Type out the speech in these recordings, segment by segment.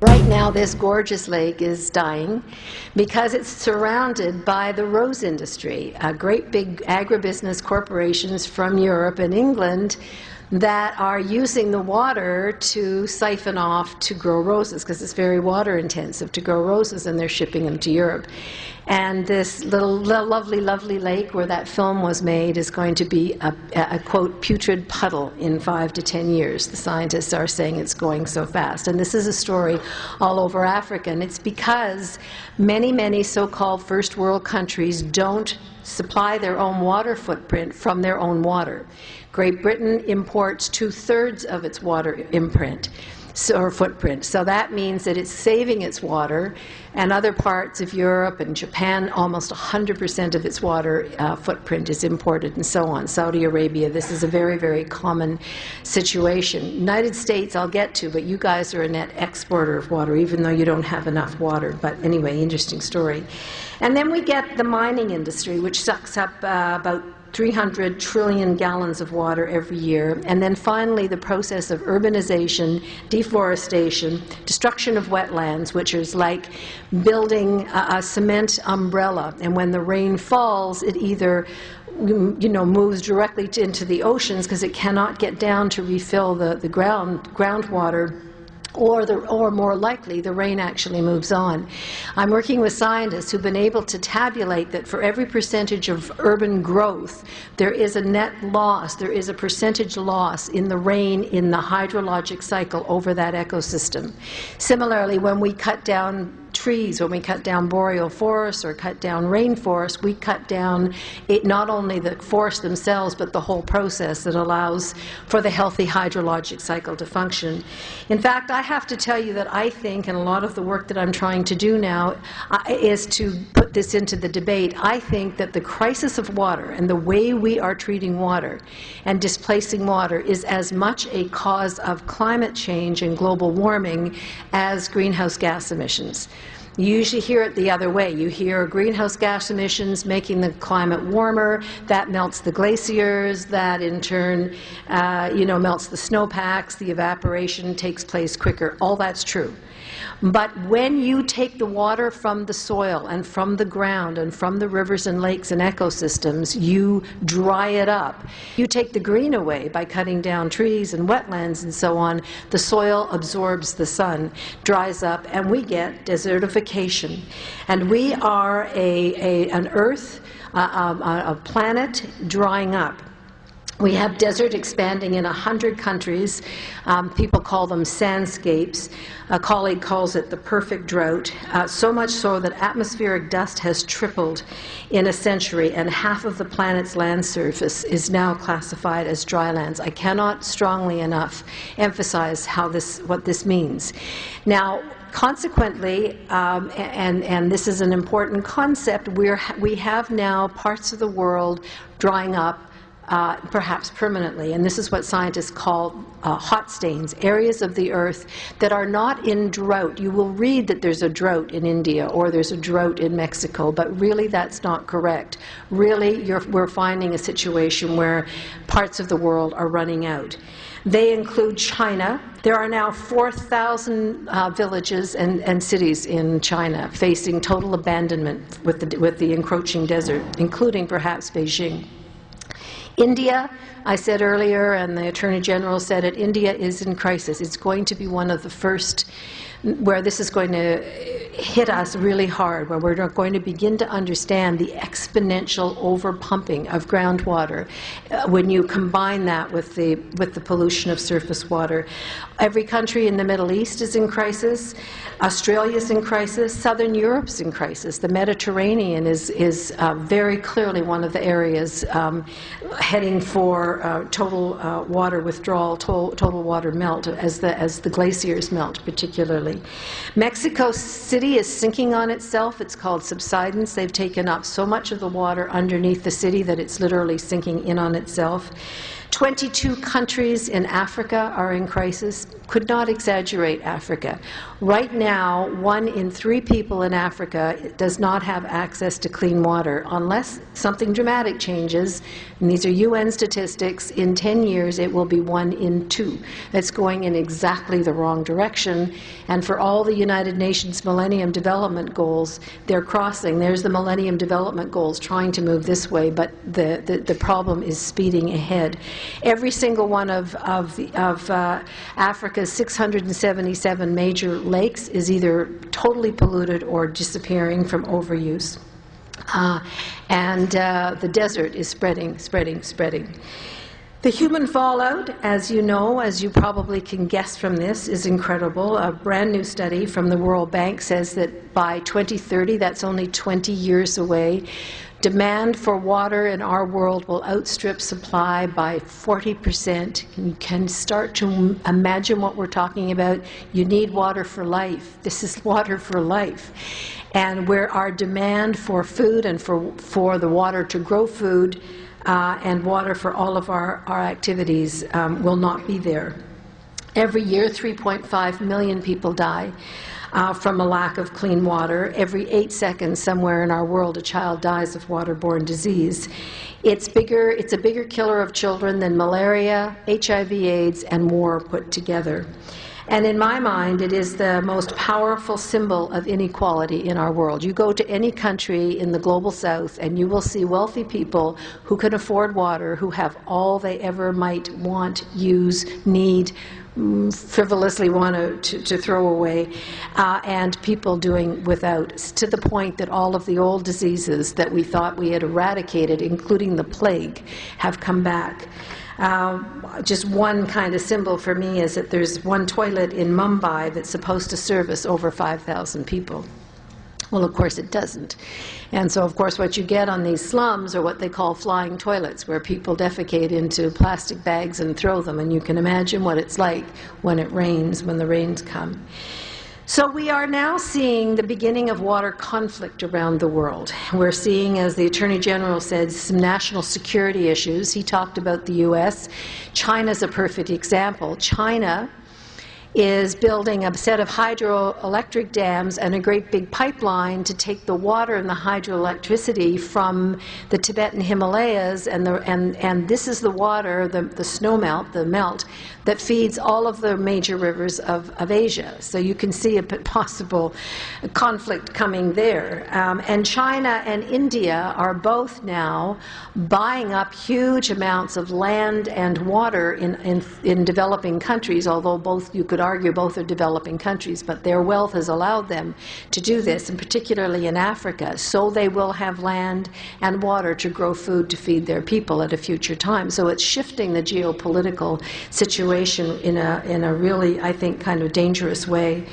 Right now, this gorgeous lake is dying because it's surrounded by the rose industry, great big agribusiness corporations from Europe and England that are using the water to siphon off to grow roses, because it's very water intensive to grow roses, and they're shipping them to Europe. And this little lovely, lovely lake where that film was made is going to be a quote, putrid puddle in 5 to 10 years. The scientists are saying it's going so fast. And this is a story all over Africa. And it's because many, many so-called first world countries don't supply their own water footprint from their own water. Great Britain imports 2/3 of its water footprint. So that means that it's saving its water, and other parts of Europe and Japan, almost 100% of its water footprint is imported, and so on. Saudi Arabia, this is a very, very common situation. United States, I'll get to, but you guys are a net exporter of water, even though you don't have enough water. But anyway, interesting story. And then we get the mining industry, which sucks up about 300 trillion gallons of water every year. And then finally, the process of urbanization, deforestation, destruction of wetlands, which is like building a cement umbrella. And when the rain falls, it either moves directly into the oceans because it cannot get down to refill the groundwater, or more likely, the rain actually moves on. I'm working with scientists who've been able to tabulate that for every percentage of urban growth, there is a net loss, there is a percentage loss in the rain in the hydrologic cycle over that ecosystem. Similarly, when we cut down trees, when we cut down boreal forests or cut down rainforests, we cut down not only the forests themselves, but the whole process that allows for the healthy hydrologic cycle to function. In fact, I have to tell you that I think, and a lot of the work that I'm trying to do now is to put this into the debate, I think that the crisis of water and the way we are treating water and displacing water is as much a cause of climate change and global warming as greenhouse gas emissions. You usually hear it the other way. You hear greenhouse gas emissions making the climate warmer, that melts the glaciers, that in turn melts the snowpacks, the evaporation takes place quicker. All that's true. But when you take the water from the soil and from the ground and from the rivers and lakes and ecosystems, you dry it up. You take the green away by cutting down trees and wetlands and so on, the soil absorbs the sun, dries up, and we get desertification. And we are an earth, a planet drying up. We have desert expanding in 100 countries. People call them sandscapes. A colleague calls it the perfect drought, so much so that atmospheric dust has tripled in a century, and half of the planet's land surface is now classified as drylands. I cannot strongly enough emphasize what this means. Now, consequently, and this is an important concept, we have now parts of the world drying up, perhaps permanently, and this is what scientists call hot stains, areas of the earth that are not in drought. You will read that there's a drought in India or there's a drought in Mexico, but really that's not correct. Really, we're finding a situation where parts of the world are running out. They include China. There are now 4,000 villages and cities in China facing total abandonment with the encroaching desert, including perhaps Beijing. India, I said earlier, and the Attorney General said it, India is in crisis. It's going to be one of the first where this is going to hit us really hard, where we're going to begin to understand the exponential overpumping of groundwater when you combine that with the pollution of surface water. Every country in the Middle East is in crisis. Australia's in crisis. Southern Europe's in crisis. The Mediterranean is very clearly one of the areas heading for total water withdrawal, total water melt as the glaciers melt, particularly. Mexico City is sinking on itself. It's called subsidence. They've taken up so much of the water underneath the city that it's literally sinking in on itself. 22 countries in Africa are in crisis. Could not exaggerate Africa. Right now, 1 in 3 people in Africa does not have access to clean water unless something dramatic changes. And these are UN statistics. In 10 years, it will be 1 in 2. That's going in exactly the wrong direction. And for all the United Nations Millennium Development Goals, they're crossing. There's the Millennium Development Goals trying to move this way, but the problem is speeding ahead. Every single one of Africa's 677 major lakes is either totally polluted or disappearing from overuse. The desert is spreading. The human fallout, as you know, as you probably can guess from this, is incredible. A brand new study from the World Bank says that by 2030, that's only 20 years away, demand for water in our world will outstrip supply by 40%. You can start to imagine what we're talking about. You need water for life. This is water for life. And where our demand for food and for the water to grow food and water for all of our activities will not be there. Every year, 3.5 million people die from a lack of clean water. Every 8 seconds, somewhere in our world, a child dies of waterborne disease. It's a bigger killer of children than malaria, HIV/AIDS, and war put together. And in my mind, it is the most powerful symbol of inequality in our world. You go to any country in the global south and you will see wealthy people who can afford water, who have all they ever might want, use, need, frivolously want to throw away, and people doing without, to the point that all of the old diseases that we thought we had eradicated, including the plague, have come back. Just one kind of symbol for me is that there's one toilet in Mumbai that's supposed to service over 5,000 people. Well, of course it doesn't. And so, of course, what you get on these slums are what they call flying toilets, where people defecate into plastic bags and throw them. And you can imagine what it's like when it rains, when the rains come. So we are now seeing the beginning of water conflict around the world. We're seeing, as the Attorney General said, some national security issues. He talked about the U.S. China's a perfect example. China is building a set of hydroelectric dams and a great big pipeline to take the water and the hydroelectricity from the Tibetan Himalayas, and this is the water, the snow melt, the melt, that feeds all of the major rivers of Asia. So you can see a possible conflict coming there. And China and India are both now buying up huge amounts of land and water in developing countries, although both, you could argue, both are developing countries, but their wealth has allowed them to do this, and particularly in Africa, so they will have land and water to grow food to feed their people at a future time. So it's shifting the geopolitical situation in a really, I think, kind of dangerous way.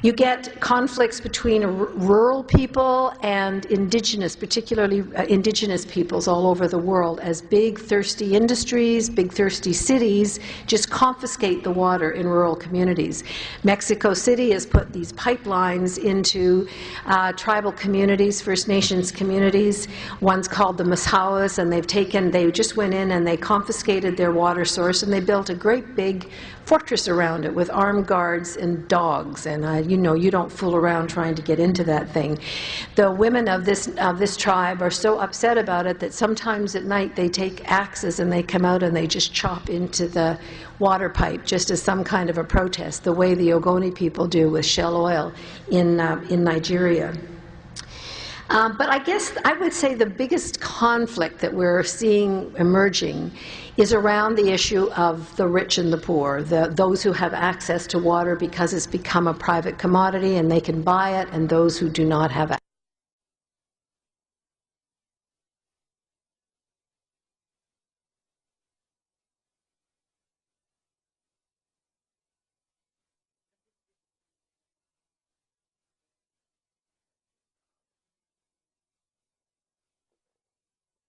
You get conflicts between rural people and indigenous, particularly indigenous peoples all over the world, as big thirsty industries, big thirsty cities just confiscate the water in rural communities. Mexico City has put these pipelines into tribal communities, First Nations communities. One's called the Masawas, and they just went in and they confiscated their water source, and they built a great big fortress around it with armed guards and dogs, and you know, you don't fool around trying to get into that thing. The women of this tribe are so upset about it that sometimes at night they take axes and they come out and they just chop into the water pipe just as some kind of a protest, the way the Ogoni people do with Shell Oil in Nigeria. But I guess I would say the biggest conflict that we're seeing emerging is around the issue of the rich and the poor, those who have access to water because it's become a private commodity and they can buy it, and those who do not have access.